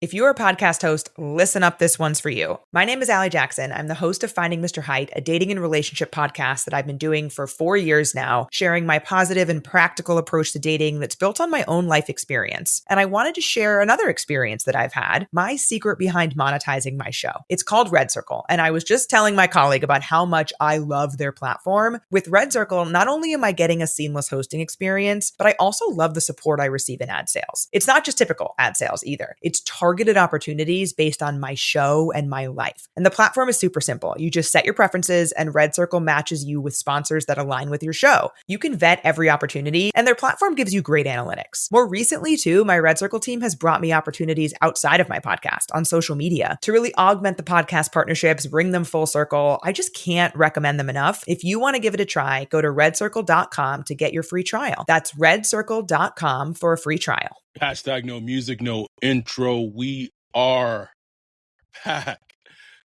If you're a podcast host, listen up, this one's for you. My name is Allie Jackson. I'm the host of Finding Mr. Height, a dating and relationship podcast that I've been doing for 4 years now, sharing my positive and practical approach to dating that's built on my own life experience. And I wanted to share another experience that I've had, my secret behind monetizing my show. It's called Red Circle, and I was just telling my colleague about how much I love their platform. With Red Circle, not only am I getting a seamless hosting experience, but I also love the support I receive in ad sales. It's not just typical ad sales either. It's targeted opportunities based on my show and my life. And the platform is super simple. You just set your preferences and Red Circle matches you with sponsors that align with your show. You can vet every opportunity and their platform gives you great analytics. More recently too, my Red Circle team has brought me opportunities outside of my podcast on social media to really augment the podcast partnerships, bring them full circle. I just can't recommend them enough. If you want to give it a try, go to redcircle.com to get your free trial. That's redcircle.com for a free trial. Hashtag no music, no intro. We are back.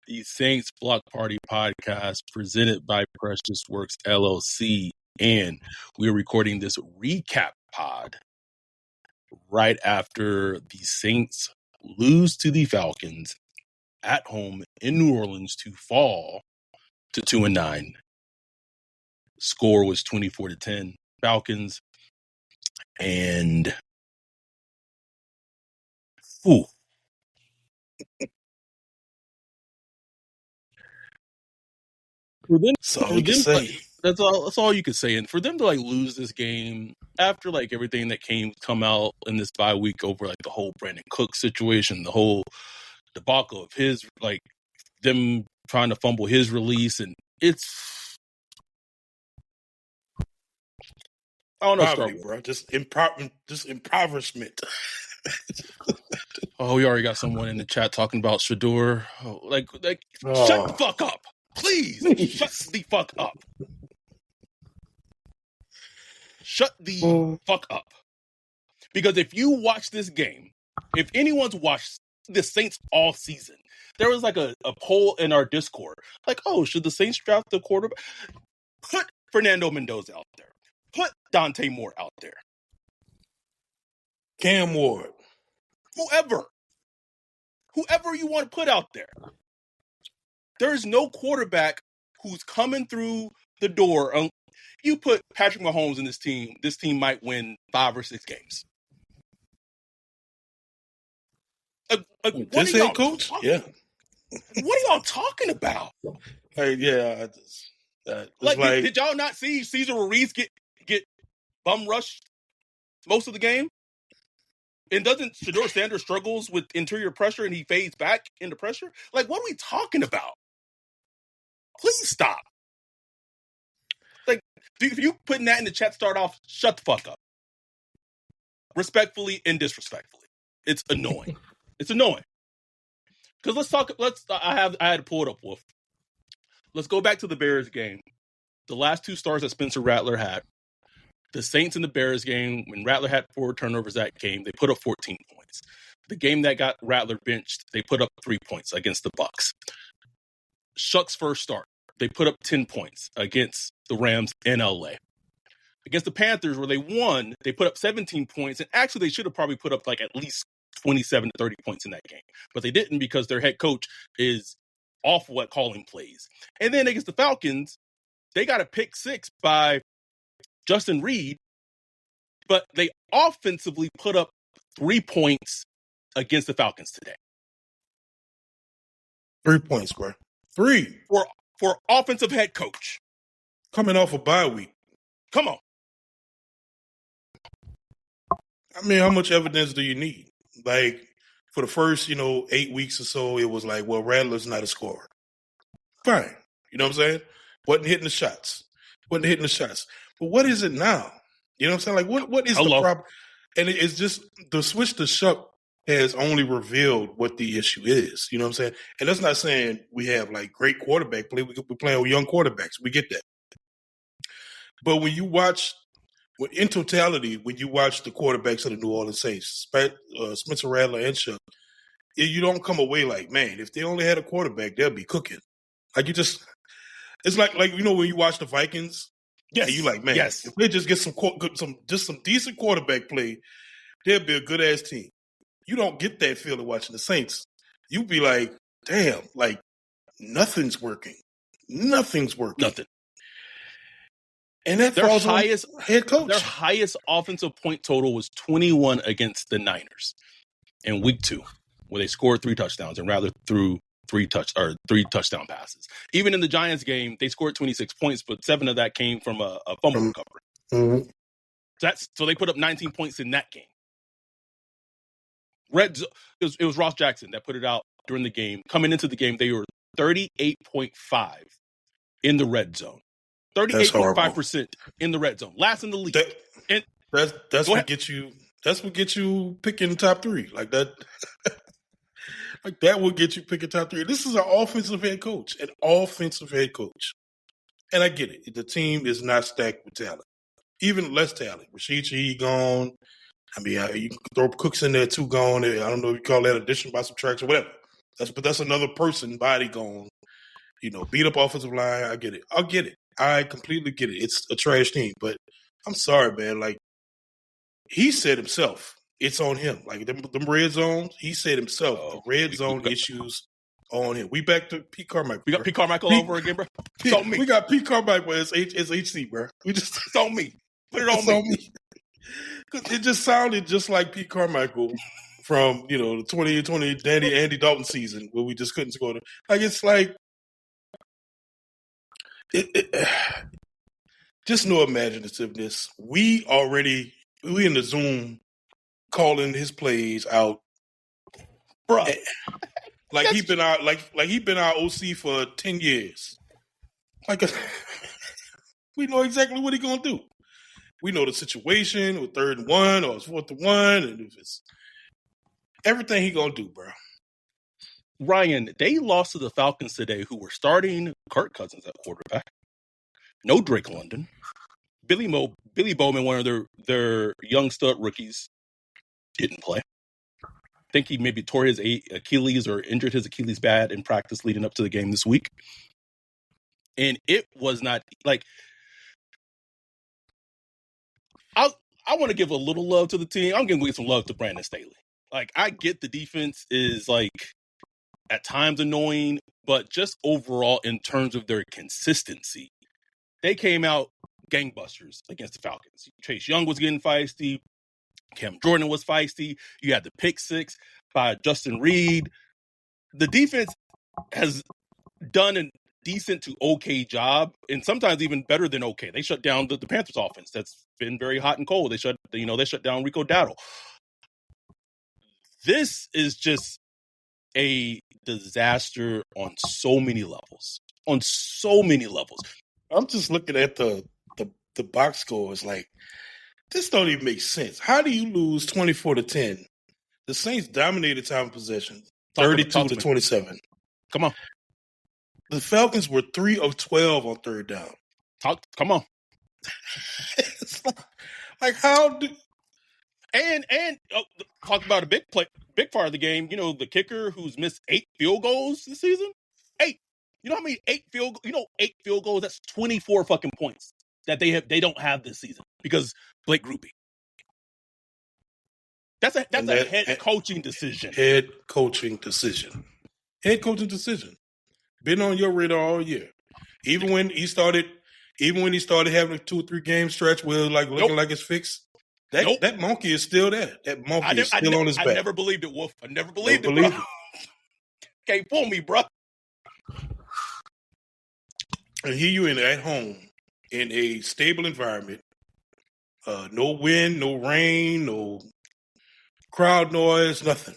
The Saints Block Party podcast presented by Precious Works LLC. And we're recording this recap pod right after the Saints lose to the Falcons at home in New Orleans to fall to 2-9. Score was 24-10 Falcons. And ooh. For them, that's all you could say. And for them to lose this game after everything that come out in this bye week over the whole Brandin Cook situation, the whole debacle of his them trying to fumble his release, and it's I don't know, poverty, bro. Just impoverishment. Oh, we already got someone in the chat talking about Shador. Shut the fuck up. Please, shut the fuck up. Shut the fuck up. Because if you watch this game, if anyone's watched the Saints all season, there was a poll in our Discord. Should the Saints draft the quarterback? Put Fernando Mendoza out there. Put Dante Moore out there. Cam Ward. Whoever you want to put out there. There's no quarterback who's coming through the door. You put Patrick Mahomes in this team might win 5 or 6 games. This head coach? Yeah. What are y'all talking about? Did y'all not see Cesar Ruiz get bum rushed most of the game? And doesn't Shador Sanders struggles with interior pressure and he fades back into pressure? What are we talking about? Please stop. If you putting that in the chat, start off, shut the fuck up. Respectfully and disrespectfully. It's annoying. It's annoying. Because I had to pull it up, Wolf. Let's go back to the Bears game. The last 2 stars that Spencer Rattler had. The Saints in the Bears game, when Rattler had 4 turnovers that game, they put up 14 points. The game that got Rattler benched, they put up 3 points against the Bucs. Shuck's first start, they put up 10 points against the Rams in LA. Against the Panthers, where they won, they put up 17 points, and actually they should have probably put up at least 27 to 30 points in that game. But they didn't because their head coach is awful at calling plays. And then against the Falcons, they got a pick 6 by Justin Reed, but they offensively put up 3 points against the Falcons today. 3 points, bro. 3 for offensive head coach coming off a bye week. Come on. I mean, how much evidence do you need? For the first, 8 weeks or so, it was Rattler's not a scorer. Fine. You know what I'm saying? Wasn't hitting the shots. But what is it now? You know what I'm saying? What is the problem? And it's just the switch to Shuck has only revealed what the issue is. You know what I'm saying? And that's not saying we have great quarterback play. We're playing with young quarterbacks. We get that. But when you watch, in totality, when you watch the quarterbacks of the New Orleans Saints, Spencer Rattler and Shuck, you don't come away man, if they only had a quarterback, they'll be cooking. It's when you watch the Vikings. Yeah, you man. Yes. If they just get some decent quarterback play, they'll be a good ass team. You don't get that feeling watching the Saints. You be like, damn, like nothing's working. Nothing's working. Nothing. And that falls on head coach. Their highest offensive point total was 21 against the Niners in week 2, where they scored 3 touchdowns and rather threw 3 touchdown passes. Even in the Giants game, they scored 26 points, but 7 of that came from a fumble recovery. Mm-hmm. So they put up 19 points in that game. It was Ross Jackson that put it out during the game. Coming into the game, they were 38.5 in the red zone. 38.5% in the red zone. Last in the league. That's what gets you. That's what gets you picking top 3 like that. Like that will get you picking top 3. This is an offensive head coach, and I get it. The team is not stacked with talent, even less talent. Rashid Shaheed gone. I mean, you can throw Cooks in there too. Gone. I don't know if you call that addition by subtraction, whatever. That's another person body gone. You know, beat up offensive line. I get it. I completely get it. It's a trash team, but I'm sorry, man. Like he said himself, it's on him. Like them red zones, he said himself, the red zone issues on him. We back to Pete Carmichael. We got Pete Carmichael over again, bro. It's on me. We got Pete Carmichael as HC, bro. It's on me. Put it on me. Because it just sounded just like Pete Carmichael from, the 2020 Andy Dalton season where we just couldn't score. Like, it's like, just no imaginativeness. We in the Zoom calling his plays out, bro. Like he been our OC for 10 years. Like we know exactly what he gonna do. We know the situation with 3rd and 1 or it's 4th and 1, and if it's everything he gonna do, bro. Ryan, they lost to the Falcons today, who were starting Kirk Cousins at quarterback. No Drake London. Billy Bowman, one of their young stud rookies, didn't play. I think he maybe tore his Achilles or injured his Achilles bad in practice leading up to the game this week. And it was not like I want to give a little love to the team. I'm going to give some love to Brandon Staley. Like, I get the defense is like at times annoying, but just overall in terms of their consistency, they came out gangbusters against the Falcons. Chase Young was getting feisty. Cam Jordan was feisty. You had the pick 6 by Justin Reed. The defense has done a decent to okay job, and sometimes even better than okay. They shut down the Panthers offense. That's been very hot and cold. They shut down Rico Dowdle. This is just a disaster on so many levels. On so many levels. I'm just looking at the box scores like, this don't even make sense. How do you lose 24-10? The Saints dominated time of possession, 32-27. Come on. The Falcons were 3 of 12 on 3rd down. Come on. It's like how do and talk about a big part of the game. You know, the kicker who's missed 8 field goals this season. 8. You know how many 8 field goals? That's 24 fucking points that they don't have this season because Blake Grupe. That's a head coaching decision. Head coaching decision. Been on your radar all year. Even when he started having a 2 or 3 game stretch where looking like it's fixed. That monkey is still there. That monkey is still on his back. I never believed it, Wolf. I never believed it, bro. Can't fool me, bro. And here you at home in a stable environment. No wind, no rain, no crowd noise, nothing.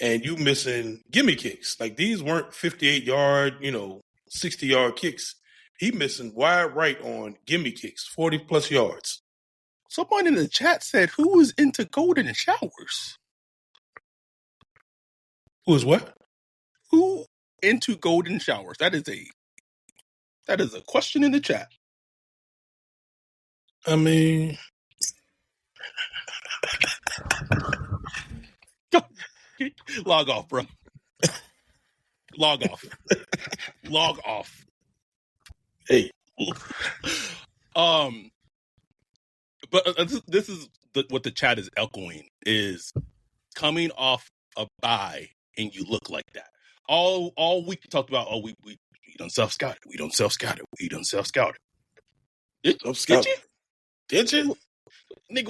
And you missing gimme kicks. Like, these weren't 58-yard, 60-yard kicks. He missing wide right on gimme kicks, 40-plus yards. Someone in the chat said, who is into golden showers? Who is what? Who into golden showers? That is a question in the chat. I mean... Log off, bro. Log off. Hey. But this is what the chat is echoing is coming off a bye and you look like that. All week we talked about, we done self-scouted. We done self-scouted. We done self-scouted. Did you? Did you? Nigga,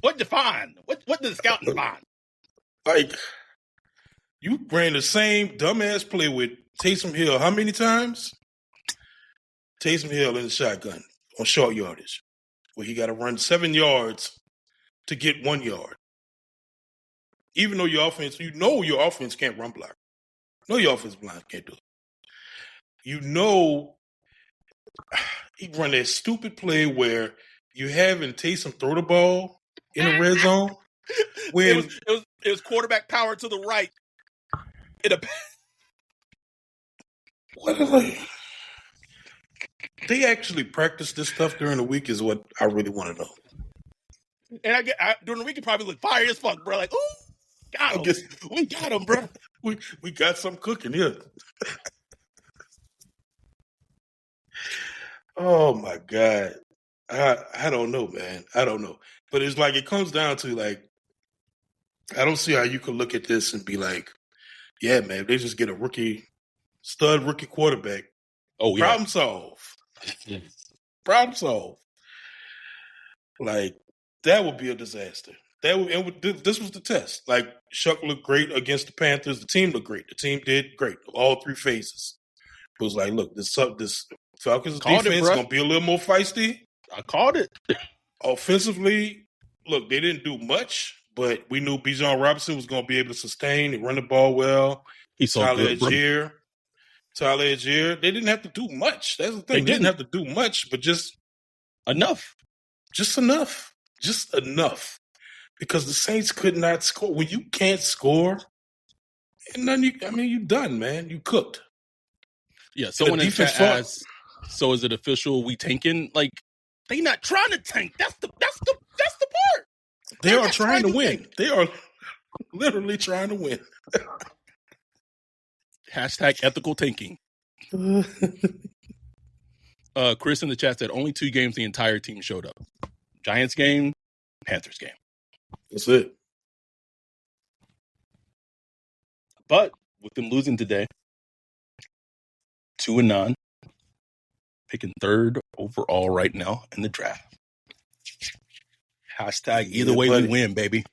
what define? What does scouting define? Like, you ran the same dumbass play with Taysom Hill how many times? Taysom Hill in the shotgun on short yardage, where he got to run 7 yards to get 1 yard. Even though your offense, your offense can't run block. No, your offense blind can't do it. He run that stupid play where you having Taysom throw the ball in the red zone. It was quarterback power to the right. They actually practice this stuff during the week is what I really want to know. And during the week, it probably look fire as fuck, bro. Like, ooh, got him. We got him, bro. We got something cooking here. Oh my God. I don't know, man. I don't know. But it's like it comes down to like, I don't see how you could look at this and be like, yeah, man, they just get a stud rookie quarterback. Oh, yeah. Problem solved. Problem solved. Like, that would be a disaster. This was the test. Like, Shuck looked great against the Panthers. The team looked great. The team did great. All 3 phases. It was like, look, this Falcons defense is going to be a little more feisty. I called it. Offensively, look, they didn't do much, but we knew Bijan Robinson was going to be able to sustain and run the ball well. He's so Tyler good, Algier. They didn't have to do much. That's the thing. They didn't have to do much, but just enough. Just enough. Just enough. Because the Saints could not score. When you can't score, and then you're done, man. You cooked. Yeah, someone in chat asks, so is it official we tanking? Like, they not trying to tank. That's the part. They are trying to win. They are literally trying to win. Hashtag ethical tanking. Chris in the chat said only 2 games the entire team showed up. Giants game, Panthers game. That's it. But with them losing today, 2-9, picking 3rd overall right now in the draft. Hashtag either way we win, baby.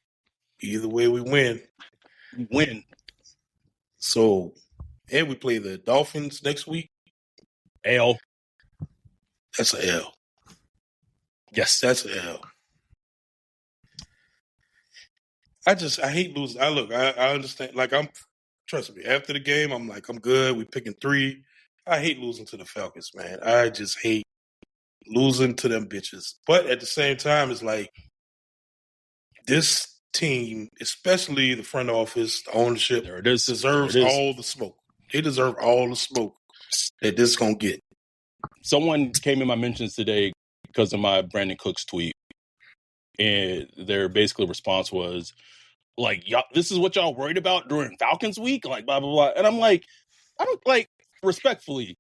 Either way we win. We win. So, and we play the Dolphins next week. L. That's an L. Yes. That's an L. I hate losing. I understand. Like, trust me, after the game, I'm like, I'm good. We picking 3. I hate losing to the Falcons, man. I just hate losing to them bitches. But at the same time, it's like, this team, especially the front office, the ownership, deserves all the smoke. They deserve all the smoke that this is going to get. Someone came in my mentions today because of my Brandon Cooks tweet. And their basically response was, like, y'all, this is what y'all worried about during Falcons week? Like, blah, blah, blah. And I'm like, I don't, like, respectfully,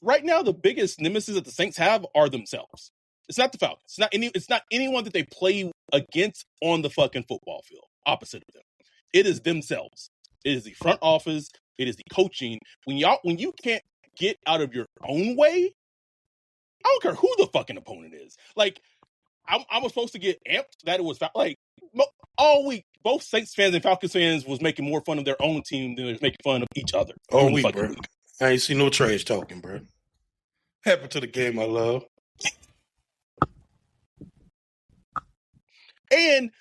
right now the biggest nemesis that the Saints have are themselves. It's not the Falcons. It's not anyone that they play against on the fucking football field. Opposite of them. It is themselves. It is the front office. It is the coaching. When you can't get out of your own way, I don't care who the fucking opponent is. Like, I was supposed to get amped that it was like all week. Both Saints fans and Falcons fans was making more fun of their own team than they was making fun of each other. All week, bro. I ain't see no trash talking, bro. Happened to the game I love. And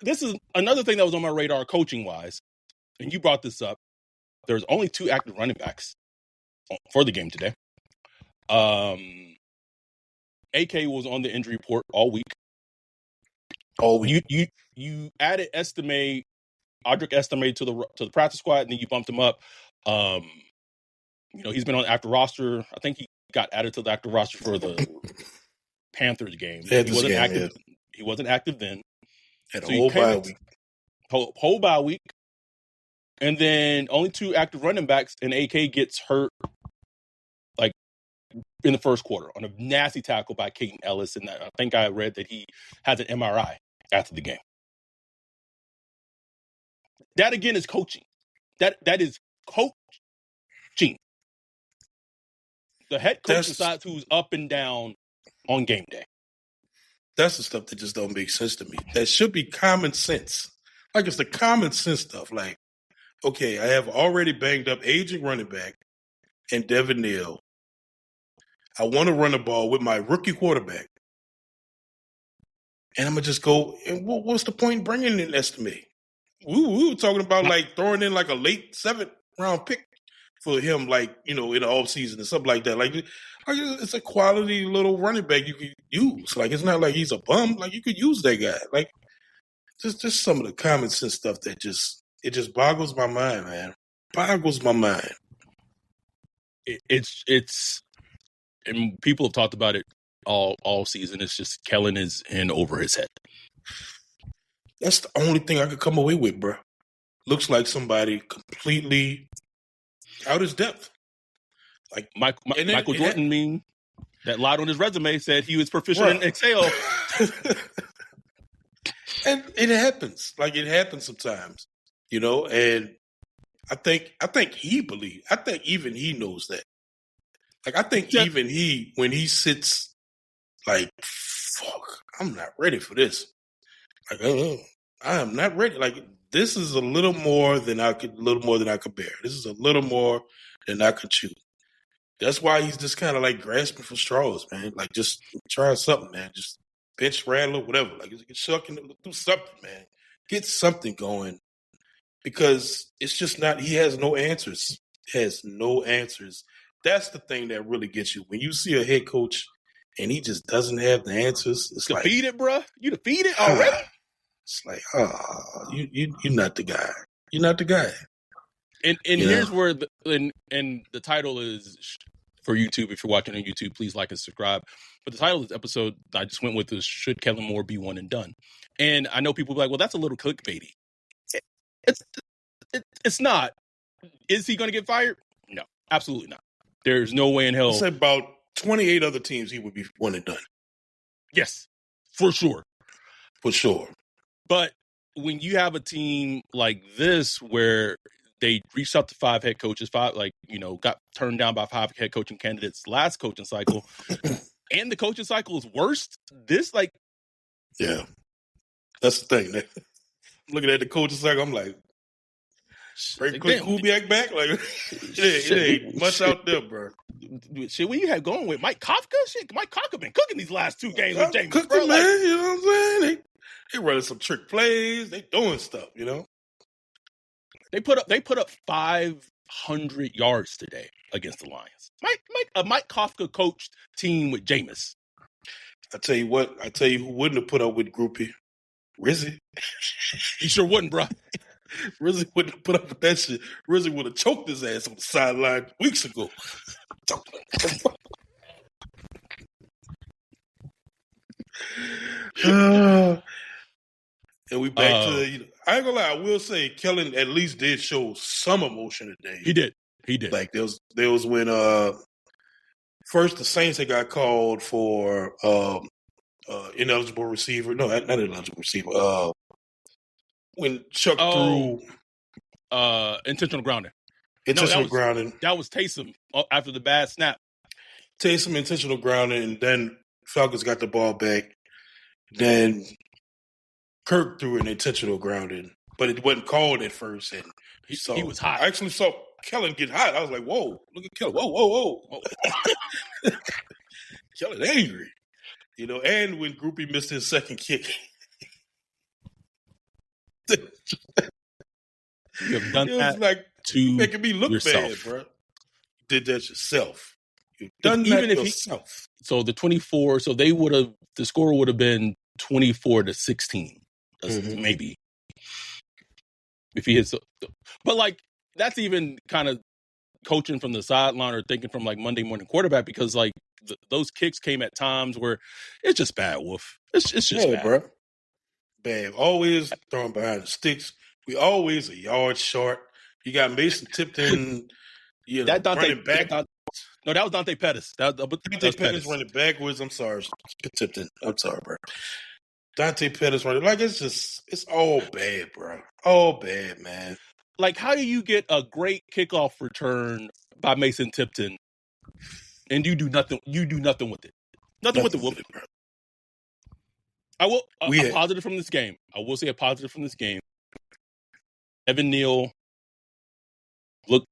this is another thing that was on my radar coaching wise. And you brought this up. There's only 2 active running backs for the game today. AK was on the injury report all week. You added Audric Estime to the practice squad, and then you bumped him up. He's been on the active roster. I think he got added to the active roster for the Panthers game. He wasn't active then. Had a whole bye week. Whole bye week. And then only 2 active running backs, and AK gets hurt like in the first quarter on a nasty tackle by Caden Ellis. And I think I read that he has an MRI after the game. That again is coaching. That is coaching. The head coach decides who's up and down on game day. That's the stuff that just don't make sense to me. That should be common sense. Like, it's the common sense stuff. Like, okay, I have already banged up aging running back and Devin Neal. I want to run the ball with my rookie quarterback. And I'm going to just go, and what's the point in bringing in this to me? We were talking about, like, throwing in, like, a late 7th round pick for him, like, in the offseason and something like that. Like, it's a quality little running back you could use. Like, it's not like he's a bum. Like, you could use that guy. Like, just some of the common sense stuff that just boggles my mind, man. Boggles my mind. It's and people have talked about it all season. It's just Kellen is in over his head. That's the only thing I could come away with, bro. Looks like somebody completely out his depth. Like Michael Jordan meme that lied on his resume said he was proficient in Excel. And it happens. Like, it happens sometimes, and I think even he knows that. Like, I think even he, when he sits, like, fuck, I'm not ready for this. Like, I am not ready. Like, this is a little more than I could bear. This is a little more than I could chew. That's why he's just kind of like grasping for straws, man. Like, just try something, man. Just bench Rattler, whatever. Like, get shucking, do something, man. Get something going. Because it's just not, he has no answers. He has no answers. That's the thing that really gets you. When you see a head coach and he just doesn't have the answers, it's like, defeated, bro. You defeated already? It's like, you're not the guy. You're not the guy. And here's where the title is for YouTube. If you're watching on YouTube, please like and subscribe. But the title of this episode I just went with is "Should Kellen Moore be one and done?" And I know people will be like, "Well, that's a little clickbaity." It's not. Is he going to get fired? No, absolutely not. There's no way in hell. I said about 28 other teams he would be one and done. Yes, for sure. For sure. But when you have a team like this where they reached out to 5 head coaches, got turned down by 5 head coaching candidates last coaching cycle, and the coaching cycle is worse, yeah. That's the thing. Looking at the coaching cycle, I'm like, bring Clint Kubiak back? Like, it ain't much out there, bro. Shit, what you have going with Mike Kafka? Shit, Mike Kafka been cooking these last 2 games with James. Cooking, bro. Man, you know what I'm saying? They running some trick plays. They doing stuff, They put up 500 yards today against the Lions. Mike Kafka coached team with Jameis. I tell you who wouldn't have put up with Groupie? Rizzy. He sure wouldn't, bro. Rizzy wouldn't have put up with that shit. Rizzy would have choked his ass on the sideline weeks ago. And we back to I ain't gonna lie, I will say Kellen at least did show some emotion today. He did. Like there was when first the Saints had got called for ineligible receiver. No, not ineligible receiver. When Chuck threw intentional grounding. Intentional grounding. That was Taysom after the bad snap. Taysom intentional grounding, and then Falcons got the ball back. Then Kirk threw an intentional grounding, but it wasn't called at first. And he was hot. I actually saw Kellen get hot. I was like, whoa, look at Kellen. Whoa. Kellen angry. And when Groupie missed his second kick. You have done that like to making me look yourself. bad, bro. You did that yourself. You've done that yourself. So the 24, so the score would have been 24-16. Maybe. If he hits, but that's even kind of coaching from the sideline or thinking from Monday morning quarterback, because those kicks came at times where it's just bad, Wolf. It's just bad, bro. Bad. Always throwing behind the sticks. We always a yard short. You got Mason Tipton, running back. That was Dante Pettis. Dante Pettis running backwards. I'm sorry, Tipton. I'm sorry, bro. Dante Pettis running. Like, it's all bad, bro. All bad, man. Like, how do you get a great kickoff return by Mason Tipton and you do nothing with it? Nothing with it, Wolf. Bro. I will a positive from this game. I will say a positive from this game. Evan Neal looked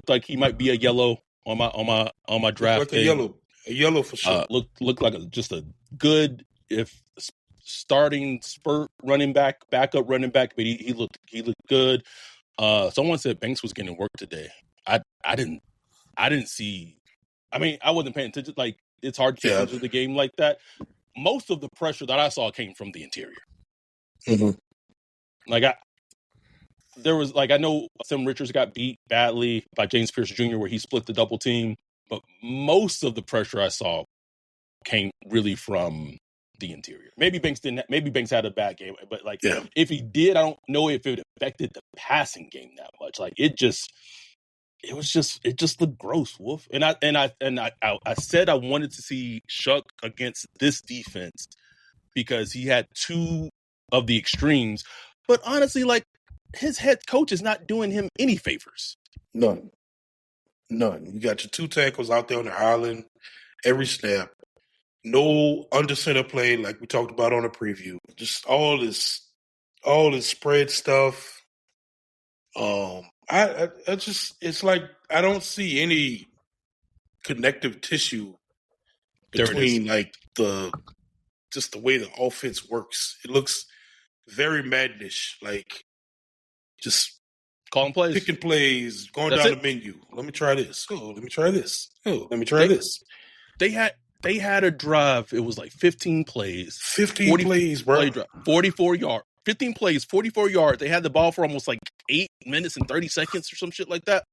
like he might be a yellow on my draft. Like a yellow for sure. Looked like just a good if starting spurt running back, backup running back, but he looked good. Someone said Banks was getting work today. I didn't see. I mean, I wasn't paying attention. Like, it's hard to pay attention to the game like that. Most of the pressure that I saw came from the interior. Mm-hmm. Like, I know Sam Richards got beat badly by James Pierce Jr. where he split the double team, but most of the pressure I saw came really from the interior. Maybe Banks had a bad game, but if he did, I don't know if it affected the passing game that much. Like, it just looked gross, Wolf. And I said I wanted to see Shuck against this defense because he had two of the extremes. But honestly, like, his head coach is not doing him any favors. None. You got your two tackles out there on the island every snap. No under center play like we talked about on the preview. Just all this spread stuff. It's like I don't see any connective tissue between like the way the offense works. It looks very madnish, like just calling plays, picking plays, going down the menu. Let me try this. Oh, let me try this. Oh, let me try this. They had a drive. It was like 15 plays. 15 plays, bro. 44 yards. 15 plays, 44 yards. They had the ball for almost like 8 minutes and 30 seconds or some shit like that.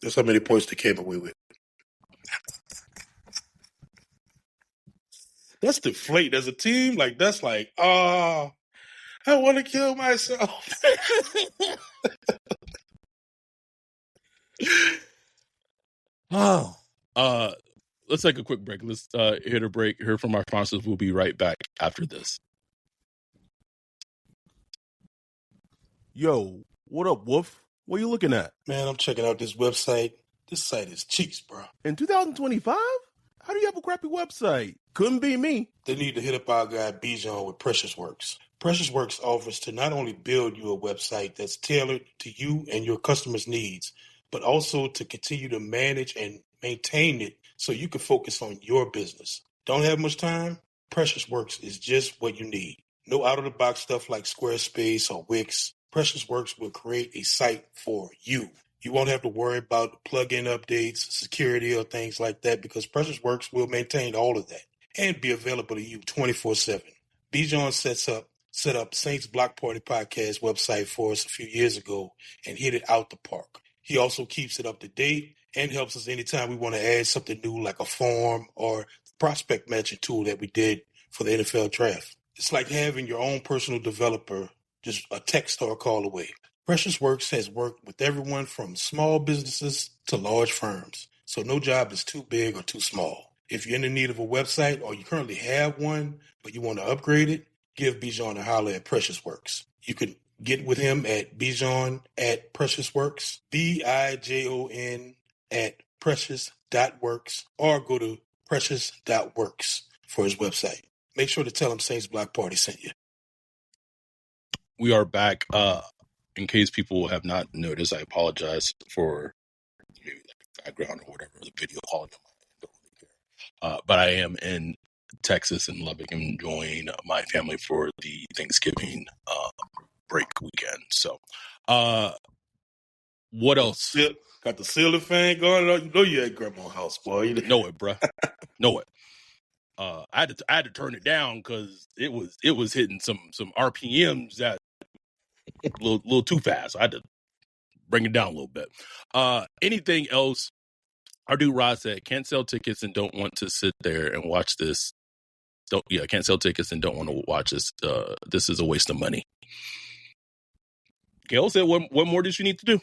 That's how many points they came away with. That's deflate as a team. Like, that's like, I want to kill myself. Let's take a quick break. Let's hit a break. Hear from our sponsors. We'll be right back after this. Yo, what up, Wolf? What are you looking at? Man, I'm checking out this website. This site is cheeks, bro. In 2025? How do you have a crappy website? Couldn't be me. They need to hit up our guy Bijan with Precious Works. Precious Works offers to not only build you a website that's tailored to you and your customers' needs, but also to continue to manage and maintain it so you can focus on your business. Don't have much time? Precious Works is just what you need. No out-of-the-box stuff like Squarespace or Wix. Precious Works will create a site for you. You won't have to worry about plug-in updates, security, or things like that because Precious Works will maintain all of that and be available to you 24/7. Bijan set up Saints Block Party Podcast website for us a few years ago and hit it out the park. He also keeps it up to date and helps us anytime we want to add something new like a form or the prospect matching tool that we did for the NFL draft. It's like having your own personal developer just a text or a call away. Precious Works has worked with everyone from small businesses to large firms, so no job is too big or too small. If you're in the need of a website or you currently have one, but you want to upgrade it, give Bijan a holler at Precious Works. You can get with him at Bijan at Precious Works, BIJON at precious.works, or go to precious.works for his website. Make sure to tell him Saints Block Party sent you. We are back. In case people have not noticed, I apologize for maybe the background or whatever, the video calling on my end. But I am in Texas and Lubbock enjoying my family for the Thanksgiving break weekend. So, what else? Got the ceiling fan going on. You know you at grandma's house, boy. You know it, bruh. Know it. I had to turn it down because it was hitting some RPMs that a little too fast. I had to bring it down a little bit. Anything else? Our dude Rod said, can't sell tickets and don't want to sit there and watch this. Can't sell tickets and don't want to watch this. This is a waste of money. Gail said, what more does you need to do?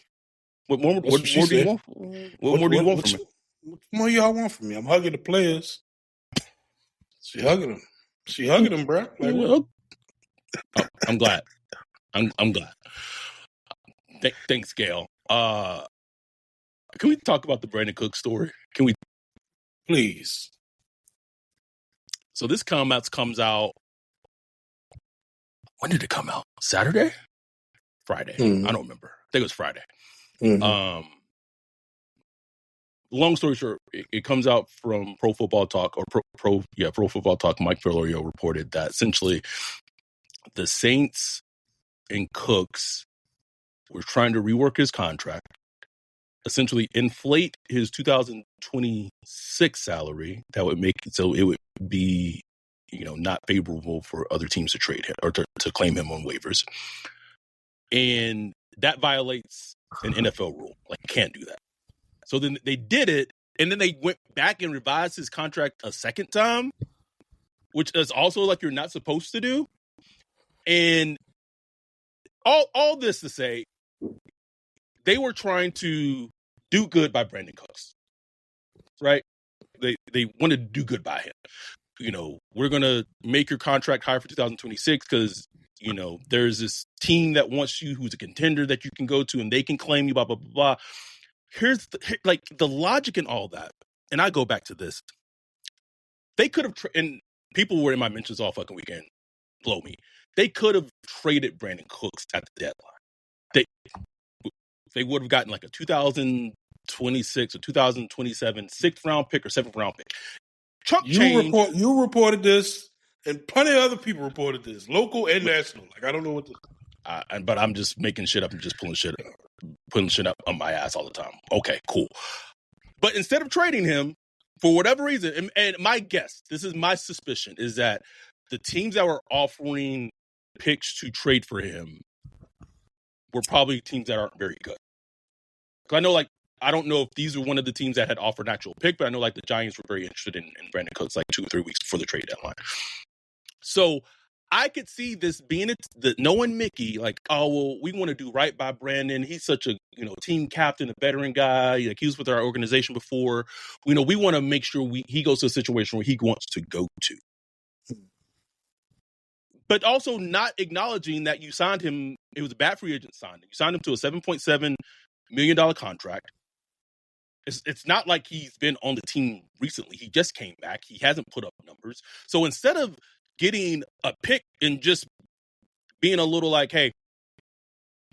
What more do you want? What more do you want from me? What more y'all want from me? I'm hugging the players. She hugging him. She hugging him, bro. Like, Oh, I'm glad. I'm glad. Thanks, Gail. Can we talk about the Brandin Cook story? Can we? please? So this comes out. When did it come out? Saturday? Friday? Mm-hmm. I don't remember. I think it was Friday. Mm-hmm. Long story short, it comes out from Pro Football Talk or Pro Football Talk. Mike Florio reported that essentially the Saints and Cooks were trying to rework his contract, essentially inflate his 2026 salary that would make it so it would be, not favorable for other teams to trade him or to claim him on waivers. And that violates an NFL rule. Like, you can't do that. So then they did it, and then they went back and revised his contract a second time, which is also like you're not supposed to do. And all this to say, they were trying to do good by Brandin Cooks, right? They wanted to do good by him. We're going to make your contract higher for 2026 because, there's this team that wants you who's a contender that you can go to and they can claim you, blah, blah, blah, blah. Here's the logic in all that. And I go back to this. They could have, and people were in my mentions all fucking weekend, blow me. They could have traded Brandin Cooks at the deadline. They would have gotten like a 2026 or 2027 6th round pick or 7th round pick. You reported this, and plenty of other people reported this, local and national. Like, I don't know what to. But I'm just making shit up and just putting shit up on my ass all the time. Okay, cool. But instead of trading him, for whatever reason, and my guess, this is my suspicion, is that the teams that were offering picks to trade for him were probably teams that aren't very good. Because I know, I don't know if these were one of the teams that had offered an actual pick, but I know, the Giants were very interested in Brandin Cooks 2 or 3 weeks before the trade deadline. So I could see this being knowing Mickey, we want to do right by Brandin. He's such a, team captain, a veteran guy. He was with our organization before. We want to make sure he goes to a situation where he wants to go to. But also not acknowledging that you signed him. It was a bad free agent signing. You signed him to a $7.7 million contract. It's not like he's been on the team recently. He just came back. He hasn't put up numbers. So instead of getting a pick and just being a little hey,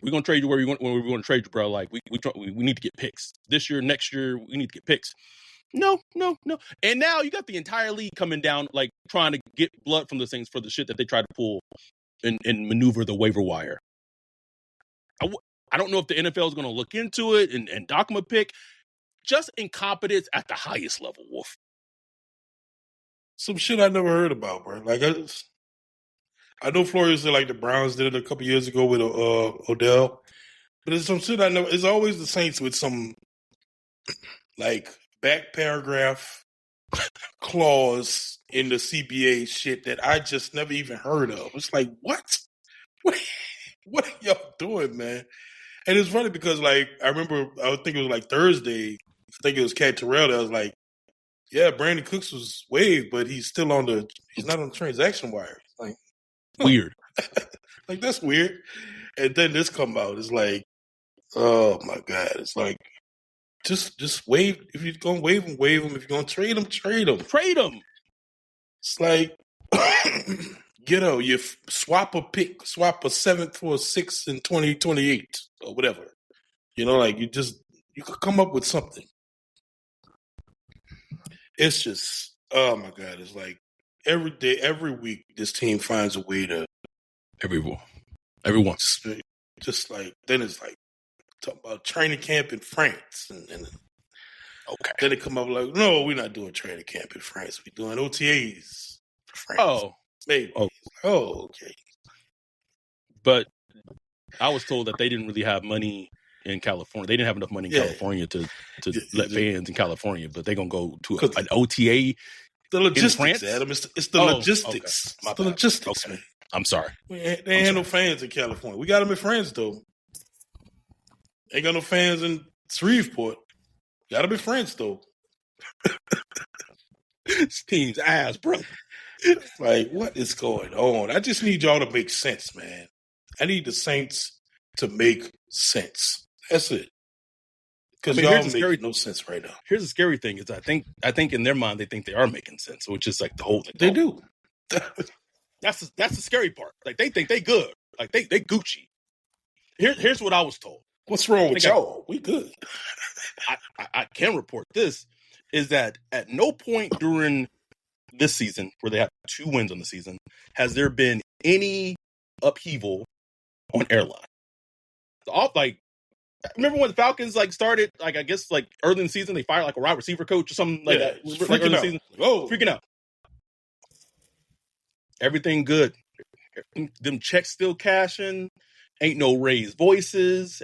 we're gonna trade you where we're gonna trade you, bro. We need to get picks this year, next year. We need to get picks. No. And now you got the entire league coming down, trying to get blood from the Saints for the shit that they try to pull and maneuver the waiver wire. I don't know if the NFL is going to look into it and dock him a pick. Just incompetence at the highest level, Wolf. Some shit I never heard about, bro. I know Flores said the Browns did it a couple years ago with Odell, but it's some shit I never. It's always the Saints with some back paragraph clause in the CBA shit that I just never even heard of. It's what? What are y'all doing, man? And it's funny because I remember I think it was Thursday. I think it was Cat Terrell that was yeah, Brandin Cooks was waived, but he's not on the transaction wire. Weird. That's weird. And then this come out. It's oh my God. It's just waive. If you're going to waive him, waive him. If you're going to trade him, trade him. Trade him. It's you swap a 7th for a 6th in 2028 or whatever. You could come up with something. It's just, oh my God. It's every day, every week, this team finds a way to. Everyone. Just then it's talk about training camp in France. And okay. Then they come up no, we're not doing training camp in France. We're doing OTAs for France. Oh. Maybe. Oh, okay. But I was told that they didn't really have money in California. They didn't have enough money in California to let fans in California, but they're going to go to an OTA. The logistics, Adam. It's the logistics. Okay. It's the logistics, okay. Man. I'm sorry. They ain't have no fans in California. We got them in France, though. Ain't got no fans in Shreveport. Got them in France, though. This team's ass, bro. Like, what is going on? I just need y'all to make sense, man. I need the Saints to make sense. That's it. Because y'all make no sense right now. Here's the scary thing: is I think in their mind they think they are making sense, which is like the whole thing. They do. That's the scary part. Like they think they good. Like they Gucci. Here's what I was told. What's wrong with y'all? We good. I can report this is that at no point during this season, where they have 2 wins on the season, has there been any upheaval on airline. Like, remember when the Falcons started, I guess early in the season, they fired a wide receiver coach or something like that. Freaking out. Season. Freaking out. Everything good. Them checks still cashing. Ain't no raised voices.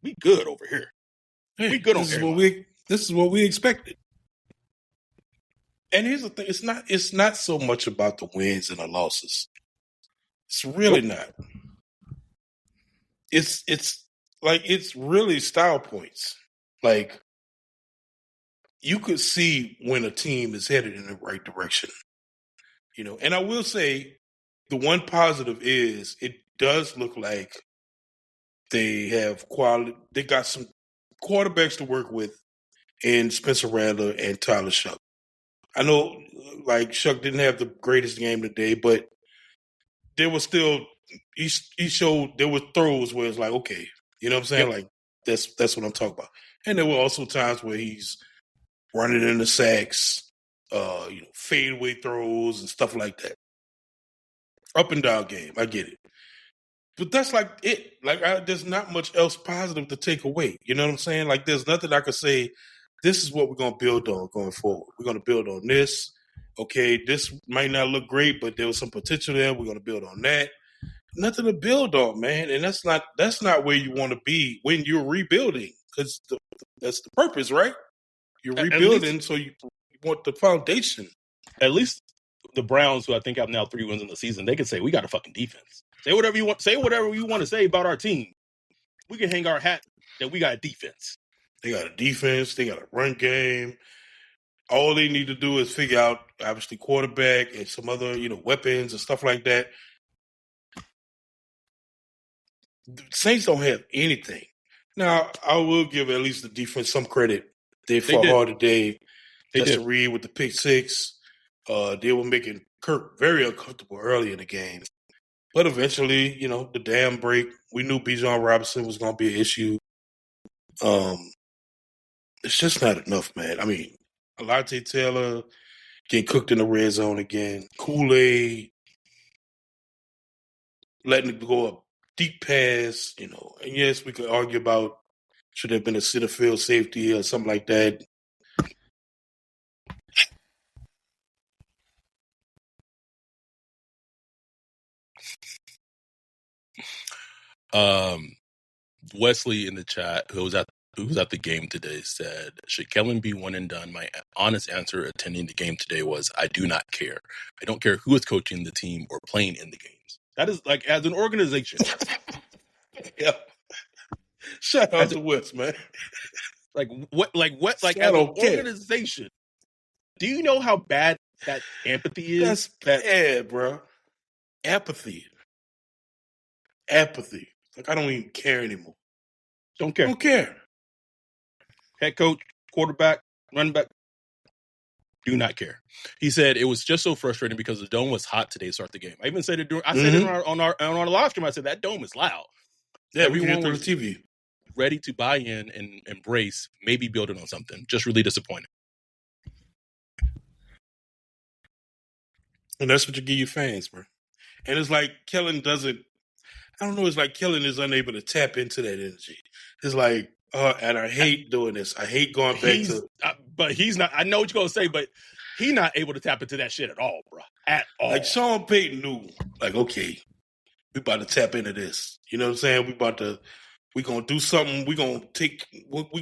We good over here. Hey, we good on airline. This is what we expected. And here's the thing: it's not so much about the wins and the losses. It's really not. It's really style points. Like, you could see when a team is headed in the right direction. And I will say the one positive is it does look like they have quality. They got some quarterbacks to work with in Spencer Rattler and Tyler Shuck. I know, Shuck didn't have the greatest game today, but there was still he showed there were throws where it's like, okay, you know what I'm saying? Yep. That's what I'm talking about. And there were also times where he's running into sacks, fadeaway throws and stuff like that. Up and down game, I get it. But that's it. There's not much else positive to take away. You know what I'm saying? There's nothing I could say, this is what we're going to build on going forward. We're going to build on this. Okay, this might not look great, but there was some potential there. We're going to build on that. Nothing to build on, man. And that's not where you want to be when you're rebuilding, because that's the purpose, right? You're rebuilding, so you want the foundation. At least the Browns, who I think have now 3 wins in the season, they can say, we got a fucking defense. Say whatever you want. Say whatever you want to say about our team. We can hang our hat that we got a defense. They got a defense. They got a run game. All they need to do is figure out, obviously, quarterback and some other, weapons and stuff like that. The Saints don't have anything. Now, I will give at least the defense some credit. They fought hard today. Justin Reed with the pick 6. They were making Kirk very uncomfortable early in the game. But eventually, the dam break. We knew Bijan Robinson was going to be an issue. It's just not enough, man. I mean, Alante Taylor getting cooked in the red zone again. Kool-Aid letting it go a deep pass, And yes, we could argue about should there have been a center field safety or something like that. Wesley in the chat, who was at the game today, said, should Kellen be one and done? My honest answer attending the game today was, I do not care. I don't care who is coaching the team or playing in the games. That is as an organization. Yeah. Shout out to West, man. As an organization, do you know how bad that empathy is? That's bad, bro. Apathy. I don't even care anymore. Don't care. Don't care. Head coach, quarterback, running back, do not care. He said it was just so frustrating because the dome was hot today to start the game. I even said it during. I said it on our live stream. I said that dome is loud. Yeah, everyone was the TV. Ready to buy in and embrace, maybe building on something. Just really disappointed. And that's what you give your fans, bro. And it's like Kellen doesn't. I don't know. It's like Kellen is unable to tap into that energy. It's like, and I hate doing this. I hate going back to. But he's not. I know what you're gonna say, but he's not able to tap into that shit at all, bro. At all. Like Sean Payton knew, okay, we about to tap into this. You know what I'm saying? We gonna do something. We gonna take.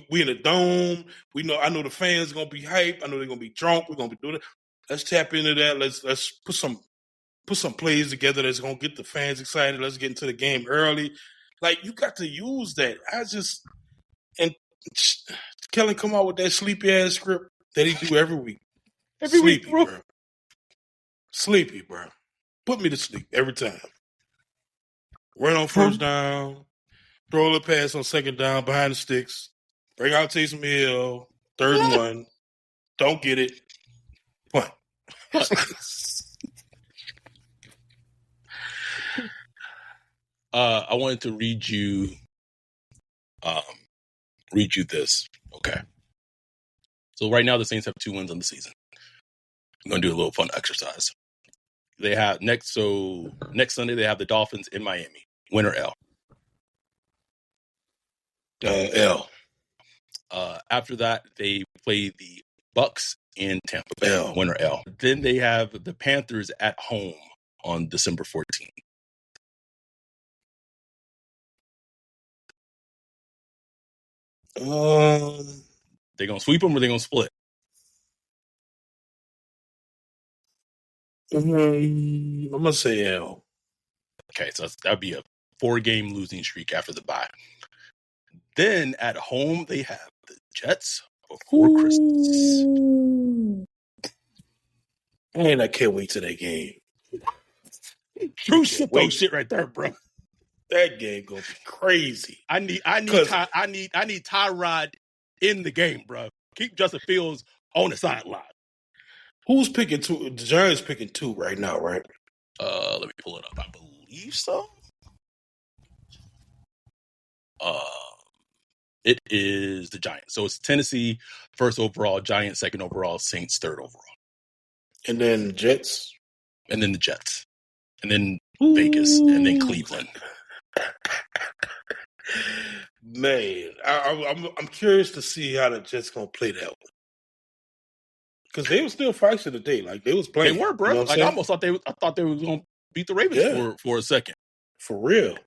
We in a dome. I know the fans gonna be hyped. I know they're gonna be drunk. We're gonna be doing it. Let's tap into that. Let's put some plays together that's gonna get the fans excited. Let's get into the game early. You got to use that. And Kellen come out with that sleepy ass script that he do every week. Every week, bro. Sleepy, bro. Put me to sleep every time. Run on first down, throw a pass on second down behind the sticks, bring out Taysom Hill, third and 1, don't get it, punt. I wanted to read you this. Okay. So right now the Saints have 2 wins on the season. I'm going to do a little fun exercise. They have next Sunday they have the Dolphins in Miami. Win or L? L. After that they play the Bucks in Tampa Bay. L. Win or L? Then they have the Panthers at home on December 14th. They gonna sweep them or they gonna split? I'm gonna say L. Okay, so that'd be a 4-game losing streak after the bye. Then at home they have the Jets before Christmas. Man, I can't wait to that game. True shit, though, shit right there, bro. That game gonna be crazy. I need Tyrod in the game, bro. Keep Justin Fields on the sideline. Who's picking 2? The Giants picking 2 right now, right? Let me pull it up. I believe so. It is the Giants. So it's Tennessee first overall, Giants second overall, Saints third overall, and then Jets, and then the Jets, and then Vegas, and then Cleveland. Man, I'm curious to see how the Jets gonna play that one, because they were still feisty today. Like they was playing. They were, bro. You know like I thought they were gonna beat the Ravens for a second. For real.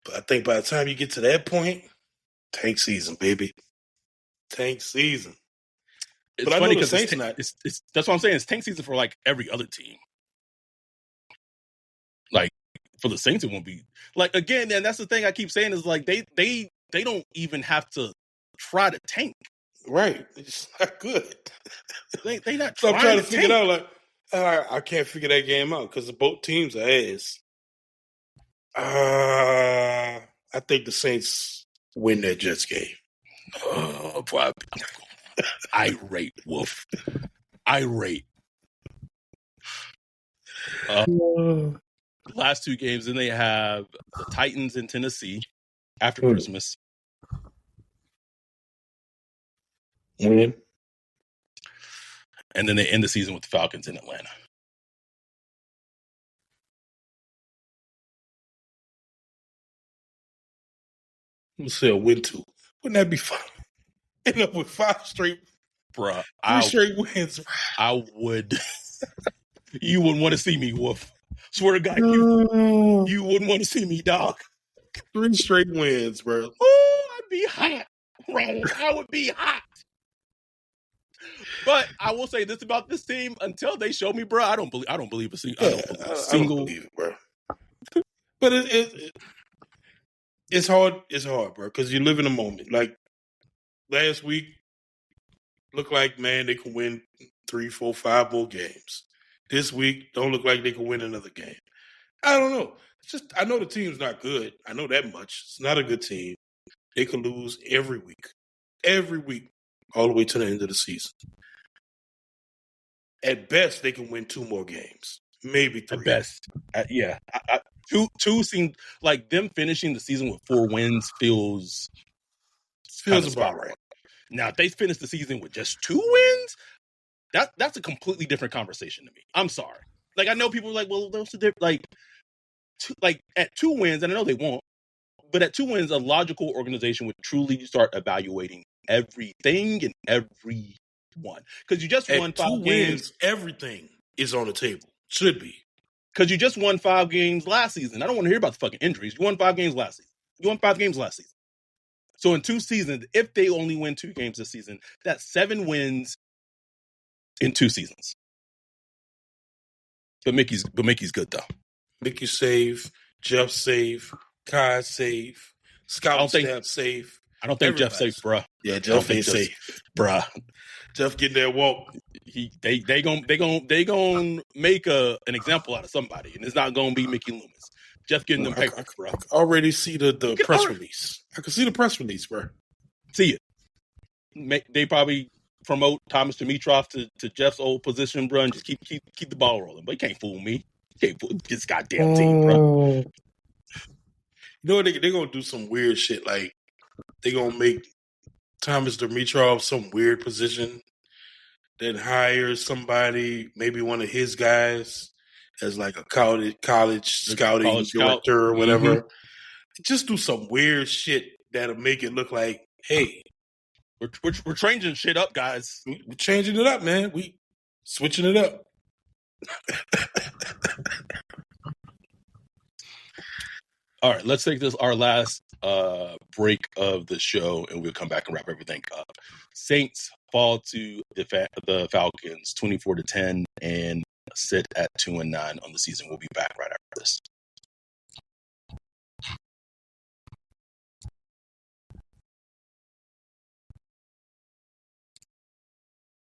But I think by the time you get to that point, tank season, baby. Tank season. It's but funny because that's what I'm saying. It's tank season for like every other team. Like for the Saints, it won't be like again. And that's the thing I keep saying is like they don't even have to try to tank. Right, it's not good. They not. So I'm trying to figure it out. Like I can't figure that game out because both teams are ass. I think the Saints win that Jets game. Irate Wolf. Irate. Last 2 games, then they have the Titans in Tennessee after Christmas. Win. And then they end the season with the Falcons in Atlanta. I'm gonna say a win 2. Wouldn't that be fun? End up with 5 straight, bruh. 3 straight wins. I would. You wouldn't want to see me, Wolf. Swear to God, you wouldn't want to see me, dog. 3 straight wins, bro. Oh, I'd be hot, bro. I would be hot. But I will say this about this team: until they show me, bro, I don't believe a single. I don't believe it, bro. But it's hard. It's hard, bro, because you live in a moment. Like last week, looked like man they can win 3, 4, 5 more games. This week, don't look like they can win another game. I don't know. It's just I know the team's not good. I know that much. It's not a good team. They could lose every week, all the way to the end of the season. At best, they can win 2 more games, maybe 3. At best, yeah. Two seemed like them finishing the season with 4 wins feels about right. Now, if they finish the season with just 2 wins, that's a completely different conversation to me. I'm sorry. Like I know people are like, well, those are different. Like at 2 wins, and I know they won't, but at 2 wins, a logical organization would truly start evaluating everything and everyone. Because you just won 5 games. Everything is on the table. Should be. Because you just won 5 games last season. I don't want to hear about the fucking injuries. You won 5 games last season. So in 2 seasons, if they only win 2 games this season, that's 7 wins in 2 seasons. But Mickey's good though. Mickey save, Jeff save, Kai save, Scout staff save. I don't think Jeff safe, bruh. Yeah, Jeff ain't safe, bruh. Jeff getting that walk. They gonna make an example out of somebody, and it's not gonna be Mickey Loomis. Jeff getting them papers, bro. I can already see the press release. I can see the press release, bro. See it. They probably promote Thomas Dimitroff to Jeff's old position, bro, and just keep the ball rolling. But you can't fool me. You can't fool this goddamn team, bro. You know what? They're going to do some weird shit. Like, they're going to make Thomas Dimitroff some weird position, then hire somebody, maybe one of his guys, as like a college scouting director or whatever. Mm-hmm. Just do some weird shit that'll make it look like, hey, we're changing shit up, guys. We're changing it up, man. We switching it up. All right, let's take this our last break of the show, and we'll come back and wrap everything up. Saints fall to the Falcons 24-10 and sit at 2-9 on the season. We'll be back right after this.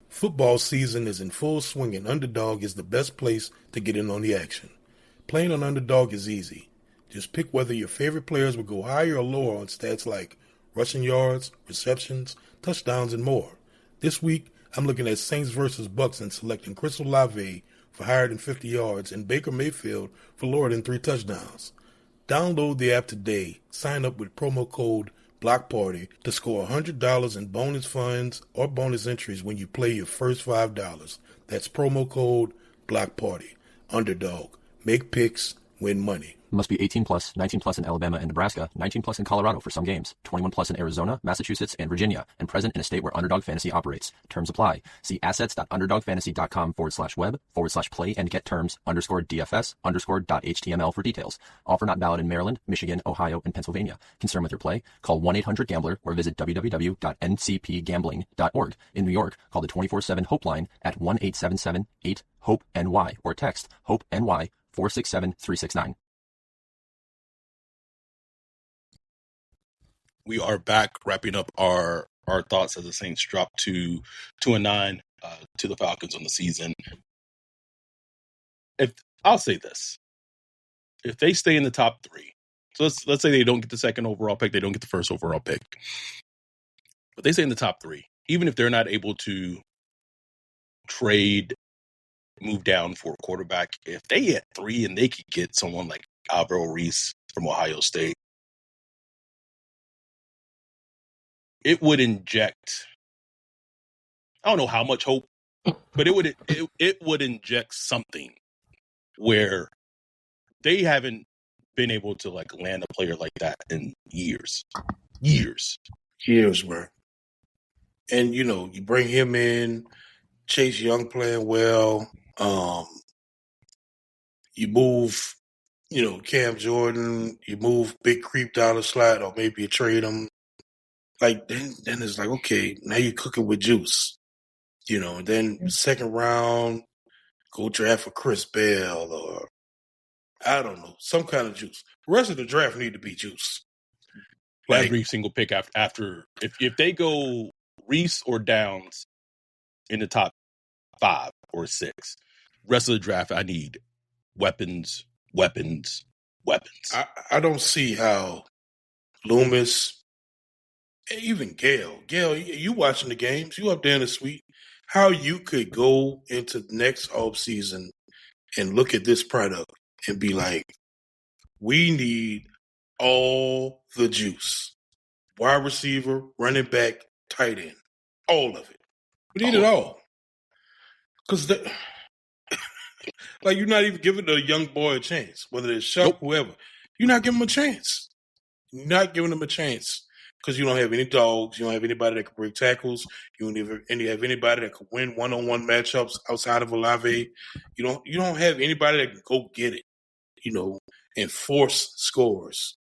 Football season is in full swing, and Underdog is the best place to get in on the action. Playing on Underdog is easy. Just pick whether your favorite players will go higher or lower on stats like rushing yards, receptions, touchdowns, and more. This week, I'm looking at Saints versus Bucks and selecting Chris Olave for higher than 50 yards and Baker Mayfield for lower than 3 touchdowns. Download the app today. Sign up with promo code BLOCKPARTY to score $100 in bonus funds or bonus entries when you play your first $5. That's promo code BLOCKPARTY. Underdog. Make picks, win money. Must be 18 plus, 19 plus in Alabama and Nebraska, 19 plus in Colorado for some games, 21 plus in Arizona, Massachusetts, and Virginia, and present in a state where Underdog Fantasy operates. Terms apply. See assets.underdogfantasy.com/web/play and get terms _DFS_.html for details. Offer not valid in Maryland, Michigan, Ohio, and Pennsylvania. Concerned with your play? Call 1-800-GAMBLER or visit www.ncpgambling.org. In New York, call the 24/7 Hope line at 1-877-8-HOPE-NY or text HOPE-NY 467-369. We are back wrapping up our thoughts as the Saints drop to 2-9 to the Falcons on the season. I'll say this. If they stay in the top 3, so let's say they don't get the second overall pick, they don't get the first overall pick, but they stay in the top 3, even if they're not able to move down for a quarterback, if they at 3 and they could get someone like Alvaro Reese from Ohio State, it would inject, I don't know how much hope, but it would inject something where they haven't been able to like land a player like that in years, bro. And you bring him in, Chase Young playing well. You move, Cam Jordan. You move Big Creep down the slot, or maybe you trade him. Like then it's like, okay, now you're cooking with juice, and then second round, go draft for Chris Bell or I don't know, some kind of juice. The rest of the draft need to be juice. Like, every single pick after if they go Reese or Downs in the top 5 or 6, rest of the draft I need weapons. I don't see how Loomis. Even Gail, you watching the games, you up there in the suite, how you could go into the next offseason and look at this product and be like, we need all the juice. Wide receiver, running back, tight end. All of it. We need it all. Because like you're not even giving the young boy a chance, whether it's Shuck, whoever. You're not giving him a chance. You're not giving him a chance. Because you don't have any dogs, you don't have anybody that can break tackles, you don't even have anybody that can win one-on-one matchups outside of Olave. You don't have anybody that can go get it, and force scores.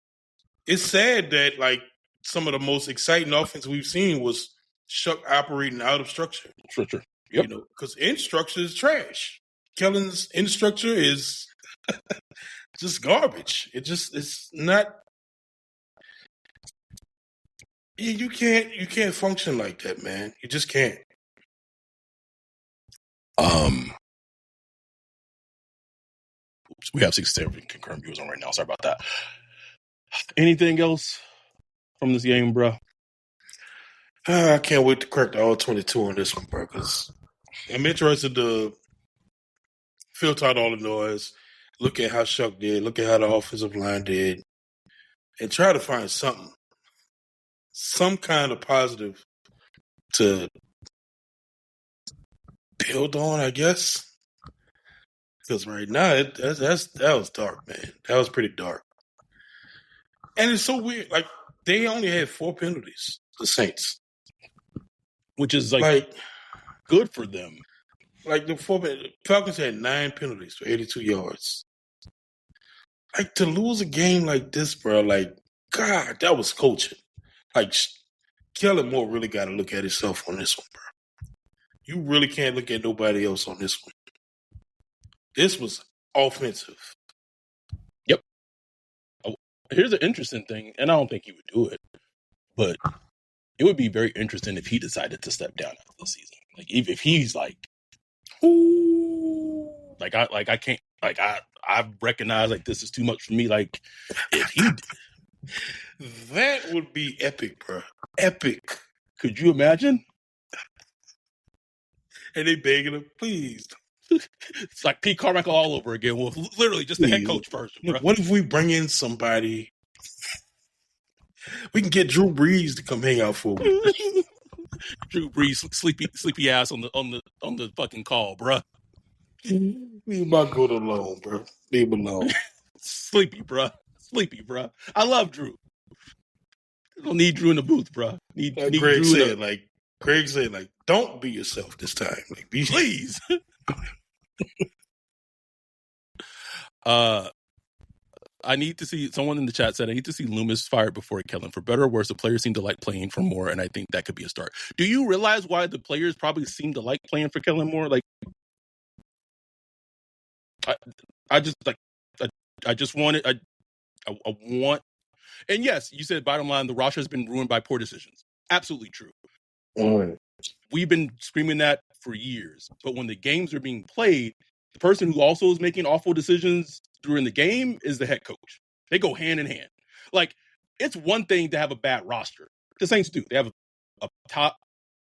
It's sad that like some of the most exciting offense we've seen was Shuck operating out of structure. Structure. Yep. Because in structure is trash. Kellen's in structure is just garbage. It's not. You can't function like that, man. You just can't. We have 67 concurrent viewers on right now. Sorry about that. Anything else from this game, bro? I can't wait to crack the all 22 on this one, bro, because I'm interested to filter out all the noise, look at how Shuck did, look at how the offensive line did, and try to find something, some kind of positive to build on, I guess. Because right now, that was dark, man. That was pretty dark. And it's so weird. Like, they only had 4 penalties, the Saints. Which is, like good for them. Like, the Falcons had 9 penalties for 82 yards. Like, to lose a game like this, bro, like, God, that was coaching. Like, Kellen Moore really got to look at himself on this one, bro. You really can't look at nobody else on this one. This was offensive. Yep. Oh, here's an interesting thing, and I don't think he would do it, but it would be very interesting if he decided to step down after the season. Like, if he's like, ooh, I can't, I recognize like this is too much for me. Like, if he did, that would be epic, bro. Epic. Could you imagine? And they begging him, please. It's like Pete Carmichael all over again. Well, literally just the head coach version. Bro. What if we bring in somebody? We can get Drew Brees to come hang out for a week. Drew Brees, sleepy ass on the fucking call, bro. Leave my goat alone, bro. Leave him alone. Sleepy, bro. I love Drew. I don't need Drew in the booth, bro. Need Greg Drew said, don't be yourself this time. Like, please. I need to see, someone in the chat said, I need to see Loomis fired before Kellen. For better or worse, the players seem to like playing for Moore, and I think that could be a start. Do you realize why the players probably seem to like playing for Kellen Moore? Like, I just want it. I want, and yes, you said bottom line, the roster has been ruined by poor decisions. Absolutely true. Mm. We've been screaming that for years, but when the games are being played, the person who also is making awful decisions during the game is the head coach. They go hand in hand. Like, it's one thing to have a bad roster. The Saints do. They have a top,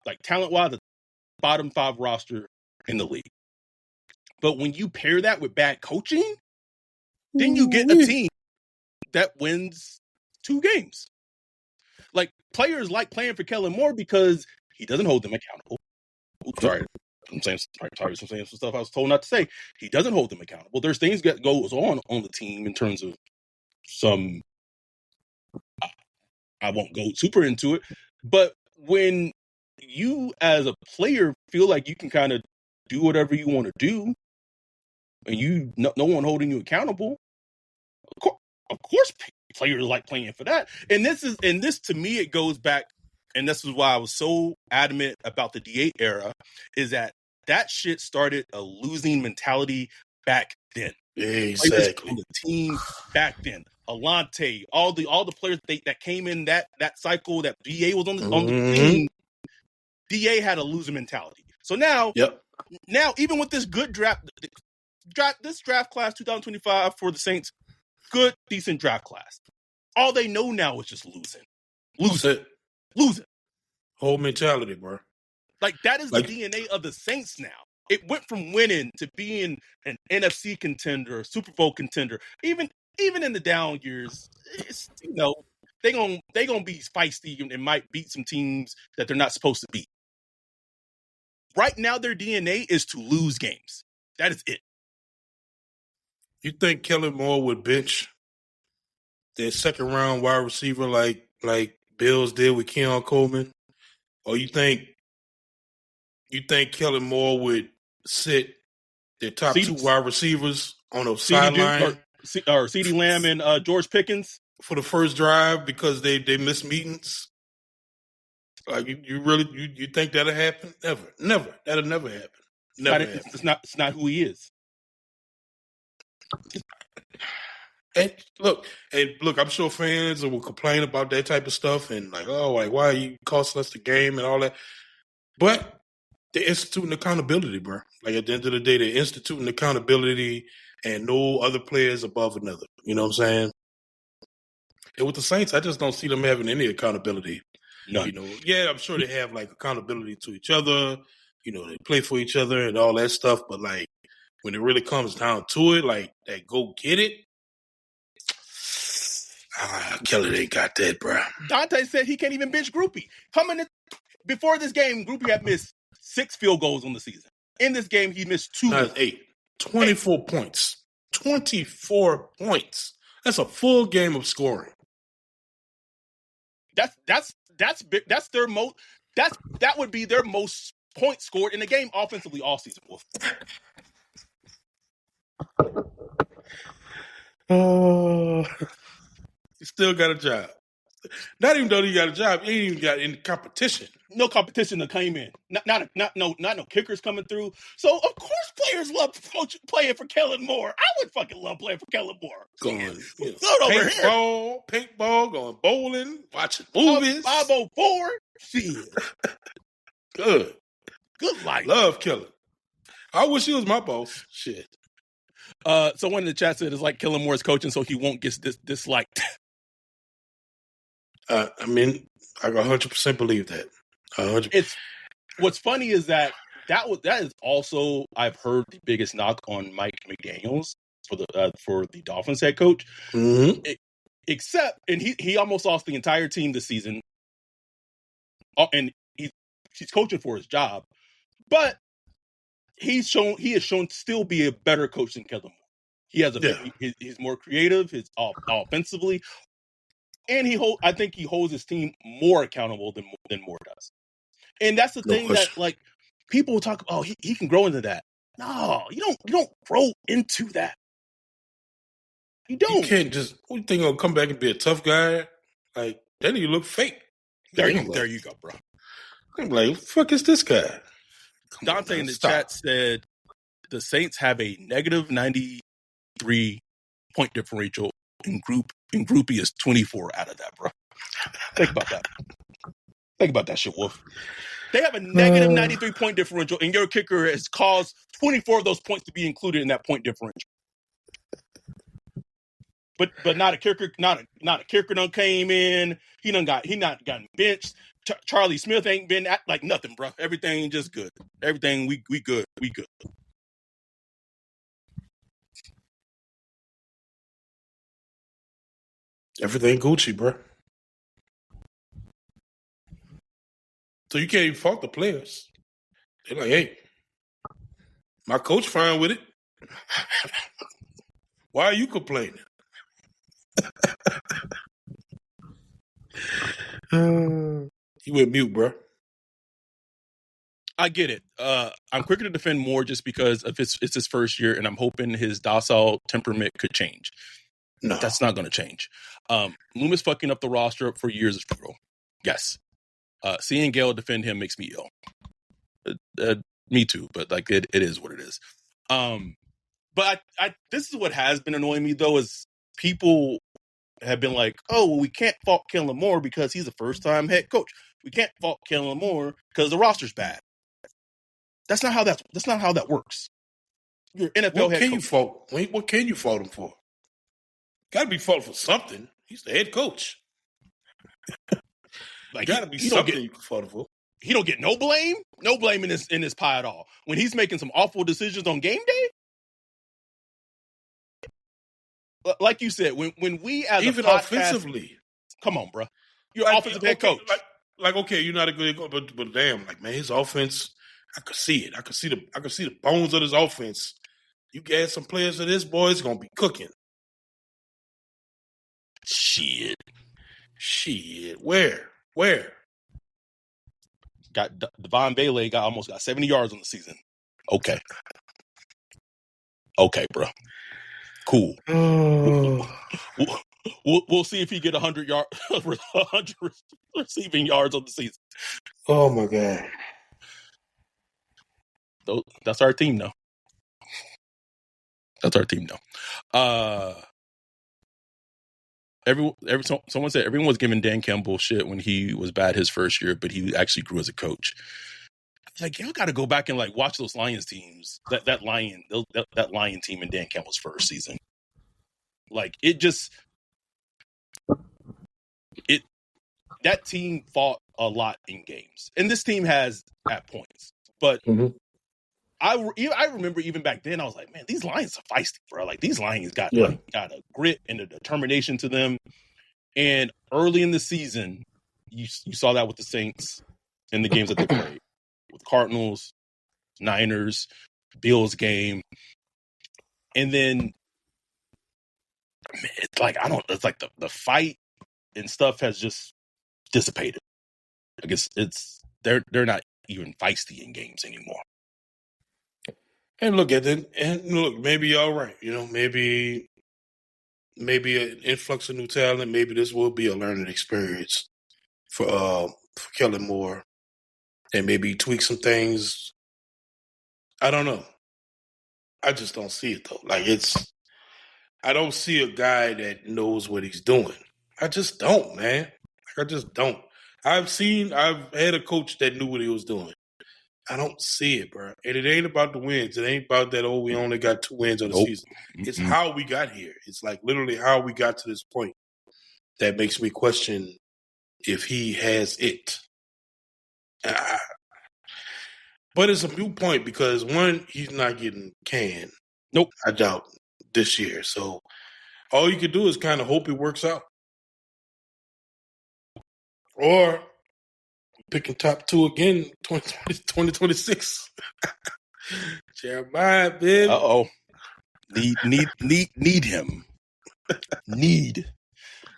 like, talent-wise, the bottom 5 roster in the league. But when you pair that with bad coaching, then you get a team that wins 2 games. Like, players like playing for Kellen Moore because he doesn't hold them accountable. Oops, sorry. I'm saying some stuff I was told not to say. He doesn't hold them accountable. There's things that goes on the team in terms of some. I won't go super into it, but when you as a player feel like you can kind of do whatever you want to do, and no one holding you accountable, of course, players like playing for that. And this to me, it goes back. And this is why I was so adamant about the D8 era, is that shit started a losing mentality back then. Exactly. On the team back then. Alante, all the players that came in that cycle that DA was on the team, DA had a losing mentality. So now, now even with this good draft class 2025 for the Saints, good, decent draft class. All they know now is just losing. Whole mentality, bro. Like, that is the DNA of the Saints now. It went from winning to being an NFC contender, Super Bowl contender. Even in the down years, it's, they gonna be feisty and might beat some teams that they're not supposed to beat. Right now, their DNA is to lose games. That is it. You think Kellen Moore would bench their second round wide receiver like Bills did with Keon Coleman? Or you think Kellen Moore would sit their top 2 wide receivers on a sideline? Or CeeDee Lamb and George Pickens? For the first drive because they missed meetings? Like, you think that'll happen? Never. That'll never happen. It's not who he is. And look, I'm sure fans will complain about that type of stuff and why are you costing us the game and all that? But They're instituting accountability, bro. Like at the end of the day, they're instituting accountability and no other players above another. You know what I'm saying? And with the Saints, I just don't see them having any accountability. None. You know, yeah, I'm sure they have like accountability to each other. You know, they play for each other and all that stuff. But like when it really comes down to it, like that go get it. Kellen ain't got that, bro. Dante said he can't even bench Groupie. Before this game, Groupie had missed 6 field goals on the season. In this game, he missed 2. That's 8. 24 points. 24 points. That's a full game of scoring. That's big. That's their most. That would be their most points scored in the game offensively all season. Wolf. Oh, he still got a job. Not even though he got a job, he ain't even got any competition. No competition that came in. Not no kickers coming through. So of course players love playing for Kellen Moore. I would fucking love playing for Kellen Moore. Going over here. Paintball, going bowling, watching movies. 504. Shit. Good life. Love Kellen. I wish he was my boss. Shit. Someone in the chat said it's like Kellen Moore's coaching, so he won't get disliked. I mean, I 100% believe that. 100%. What's funny is that is also, I've heard, the biggest knock on Mike McDaniels for the Dolphins head coach. Mm-hmm. Except, and he almost lost the entire team this season, and he's coaching for his job, but he has shown to still be a better coach than Kellen Moore. He has he's more creative, he's offensively, and I think he holds his team more accountable than Moore does. And that's the thing that, like, people will talk about, he can grow into that. No, you don't grow into that. You don't. You can't just, what, you think he'll come back and be a tough guy? Like, then you look fake. There you go, bro. I'm like, what the fuck is this guy? Dante in the chat said the Saints have a negative 93 point differential, and Groupie is 24 out of that, bro. Think about that. Think about that shit, Wolf. They have a negative 93 point differential, and your kicker has caused 24 of those points to be included in that point differential. But not a kicker, not a kicker done came in. He not gotten benched. Charlie Smith ain't been like nothing, bro. Everything just good. Everything we good. We good. Everything Gucci, bro. So you can't even fault the players. They're like, hey, my coach fine with it. Why are you complaining? He went mute, bro. I get it. I'm quicker to defend Moore just because of it's his first year, and I'm hoping his docile temperament could change. No, that's not going to change. Loomis fucking up the roster for years is true. Yes. Seeing Gale defend him makes me ill. Me too, but like it is what it is. But I this is what has been annoying me though, is people have been like, oh, well, we can't fault Kellen Moore because he's a first-time head coach. We can't fault Kellen Moore because the roster's bad. That's not how that works. You're NFL what head can coach. You fault? What can you fault him for? Got to be fault for something. He's the head coach. Like, got to be something you can fault him for. He don't get no blame in this pie at all. When he's making some awful decisions on game day, like you said, when we as even a podcast, offensively, come on, bro, you're offensive head coach. Okay, you're not a good coach, but damn, like, man, his offense, I could see it. I could see the bones of his offense. You add some players to this, boy, it's gonna be cooking. Shit. Where? Got Devon Bailey almost got 70 yards on the season. Okay, bro. Cool. We'll see if he get 100 receiving yards on the season. Oh my god. That's our team now. Someone said everyone was giving Dan Campbell shit when he was bad his first year, but he actually grew as a coach. like y'all got to go back and like watch those Lions teams. That Lion team in Dan Campbell's first season. Like that team fought a lot in games, and this team has at points. But I remember even back then, I was like, man, these Lions are feisty, bro. Like these Lions got a grit and a determination to them. And early in the season, you saw that with the Saints in the games that they played, with Cardinals, Niners, Bills game, and then man, it's like the fight and stuff has just dissipated. I guess they're not even feisty in games anymore. And look, maybe y'all right. You know, maybe an influx of new talent. Maybe this will be a learning experience for Kellen Moore, and maybe tweak some things. I don't know. I just don't see it though. Like I don't see a guy that knows what he's doing. I just don't, man. I just don't. I've had a coach that knew what he was doing. I don't see it, bro. And it ain't about the wins. It ain't about that, we only got 2 wins of the season. It's how we got here. It's like literally how we got to this point that makes me question if he has it. But it's a moot point because, one, he's not getting canned. Nope. I doubt this year. So all you can do is kind of hope it works out. Or picking top 2 again, 2026. Jeremiah, baby. Uh-oh. Need him. Need.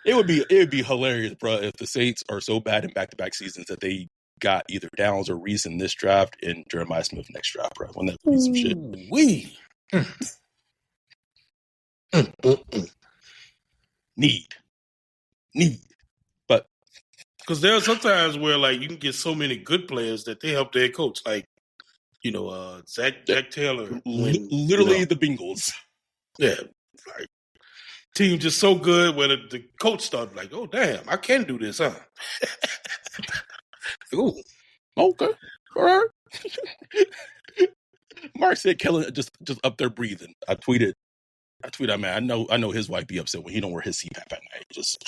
It would be hilarious, bro, if the Saints are so bad in back-to-back seasons that they got either Downs or Reese in this draft and Jeremiah Smith next draft, bro. When that would be some shit. Need. But because there are sometimes where like you can get so many good players that they help their coach, like Zach Taylor, literally the Bengals. Yeah, like team just so good where the coach started like, oh damn, I can do this, huh? Ooh, okay, all right. Mark said Kellen just up there breathing. I tweeted, man, I know his wife be upset when he don't wear his CPAP at night. Just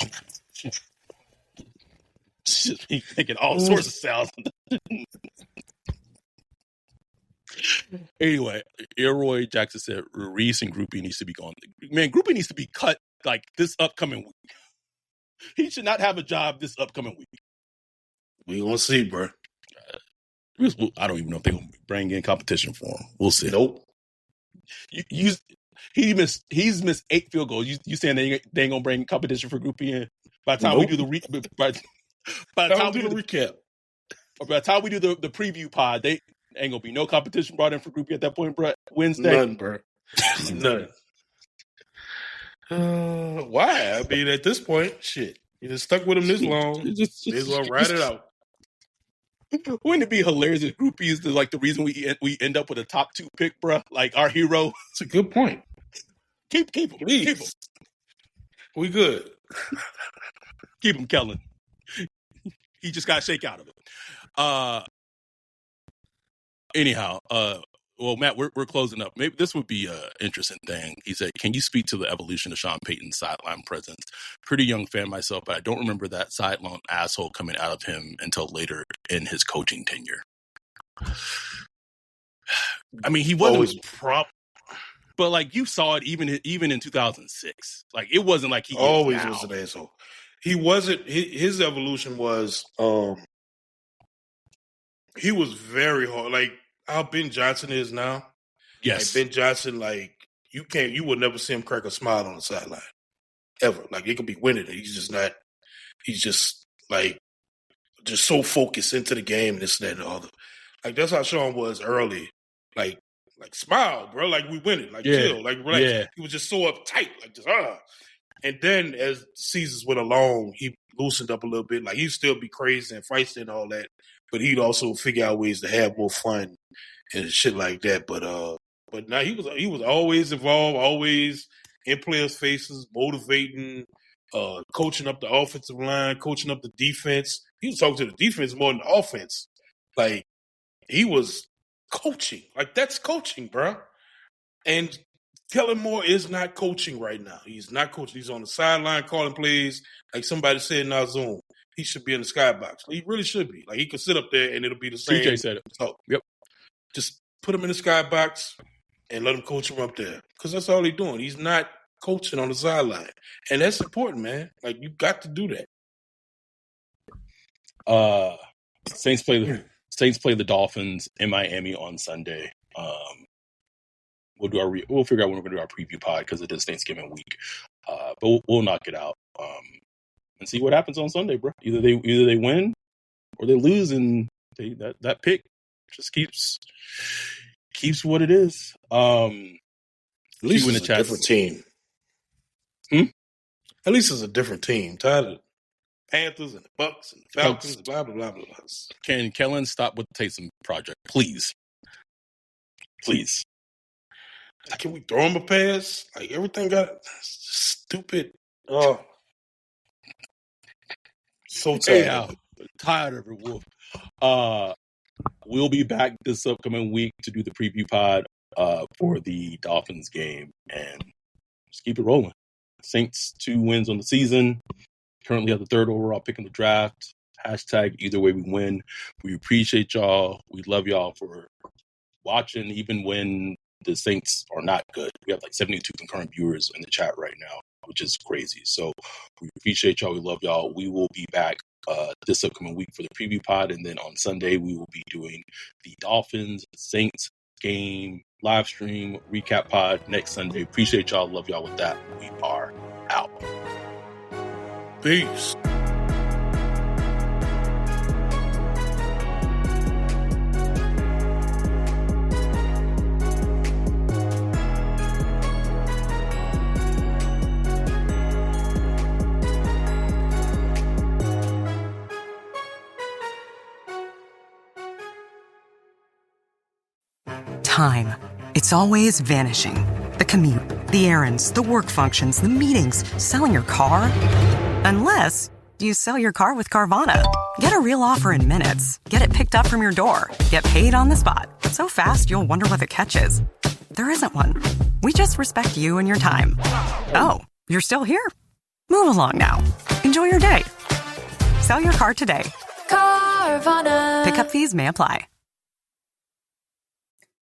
he thinking all sorts of sounds. Anyway, Elroy Jackson said Reese and Groupie needs to be gone. Man, Groupie needs to be cut like this upcoming week. He should not have a job this upcoming week. We gonna see, bro. I don't even know if they're gonna bring in competition for him. We'll see. Nope. He's missed 8 field goals. You saying they ain't gonna bring competition for Groupie in? By the time we do the by the time we do the recap, or by the time we do the preview pod, they ain't gonna be no competition brought in for Groupie at that point, bro. Wednesday, none, bro. None. Why? I mean, at this point, shit, you just stuck with him this long. May as well ride it out. Wouldn't it be hilarious if Groupie is the reason we end up with a top 2 pick, bro? Like our hero. It's a good point. Keep him. Please. Keep him. We good. Keep him, Kellen. He just got to shake out of it. Anyhow, well, Matt, we're closing up. Maybe this would be an interesting thing. He said, can you speak to the evolution of Sean Payton's sideline presence? Pretty young fan myself, but I don't remember that sideline asshole coming out of him until later in his coaching tenure. I mean, he wasn't but like you saw it even in 2006. Like it wasn't like he always was an asshole. He wasn't. His evolution was he was very hard. Like how Ben Johnson is now. Yes, like Ben Johnson. Like you will never see him crack a smile on the sideline ever. Like he could be winning it. He's just not. He's just like just so focused into the game, this, that, and the other. Like that's how Sean was early. Like smile, bro. Like we win it. Like chill. Like relax. Yeah. He was just so uptight. Like just And then as seasons went along, he loosened up a little bit. Like he'd still be crazy and feisty and all that, but he'd also figure out ways to have more fun and shit like that. But now he was always involved, always in players' faces, motivating, coaching up the offensive line, coaching up the defense. He was talking to the defense more than the offense. Like he was coaching. Like, that's coaching, bro. And Kellen Moore is not coaching right now. He's not coaching. He's on the sideline calling plays. Like somebody said in our Zoom, he should be in the skybox. He really should be. Like, he could sit up there and it'll be the same. CJ said it. So, Yep. just put him in the skybox and let him coach him up there. Because that's all he's doing. He's not coaching on the sideline. And that's important, man. Like, you got to do that. Saints play the Dolphins in Miami on Sunday. We'll figure out when we're going to do our preview pod because it is Thanksgiving week. But we'll knock it out and see what happens on Sunday, bro. Either they win or they lose, and that pick just keeps what it is. At least it's a different team. At least it's a different team. Tired of the Panthers and the Bucks and the Falcons, blah, blah, blah, blah. Can Kellen stop with the Taysom project, please? Please. Can we throw him a pass? Like, everything got stupid. Oh, so tired. Tired of it, Wolf. We'll be back this upcoming week to do the preview pod for the Dolphins game, and just keep it rolling. Saints 2 wins on the season. Currently have the 3rd overall pick in the draft. Hashtag either way we win. We appreciate y'all. We love y'all for watching, even when the Saints are not good. We have like 72 concurrent viewers in the chat right now, which is crazy. So we appreciate y'all. We love y'all. We will be back this upcoming week for the preview pod. And then on Sunday, we will be doing the Dolphins Saints game live stream recap pod next Sunday. Appreciate y'all. Love y'all with that. We are out. Peace. Time. It's always vanishing. The commute, the errands, the work functions, the meetings, selling your car. Unless you sell your car with Carvana. Get a real offer in minutes. Get it picked up from your door. Get paid on the spot. So fast you'll wonder what the catch is. There isn't one. We just respect you and your time. Oh, you're still here? Move along now. Enjoy your day. Sell your car today. Carvana. Pickup fees may apply.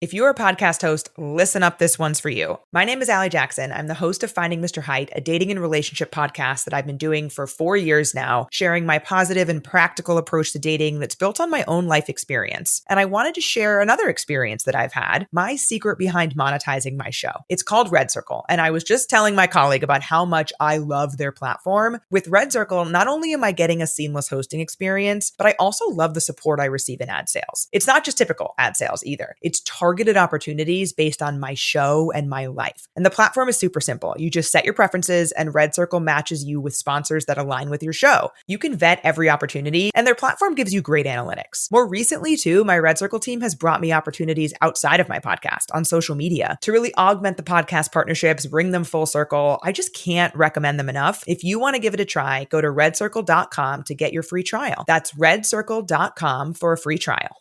If you're a podcast host, listen up, this one's for you. My name is Allie Jackson. I'm the host of Finding Mr. Height, a dating and relationship podcast that I've been doing for 4 years now, sharing my positive and practical approach to dating that's built on my own life experience. And I wanted to share another experience that I've had, my secret behind monetizing my show. It's called Red Circle, and I was just telling my colleague about how much I love their platform. With Red Circle, not only am I getting a seamless hosting experience, but I also love the support I receive in ad sales. It's not just typical ad sales either. It's targeted opportunities based on my show and my life. And the platform is super simple. You just set your preferences and Red Circle matches you with sponsors that align with your show. You can vet every opportunity and their platform gives you great analytics. More recently too, my Red Circle team has brought me opportunities outside of my podcast on social media to really augment the podcast partnerships, bring them full circle. I just can't recommend them enough. If you want to give it a try, go to redcircle.com to get your free trial. That's redcircle.com for a free trial.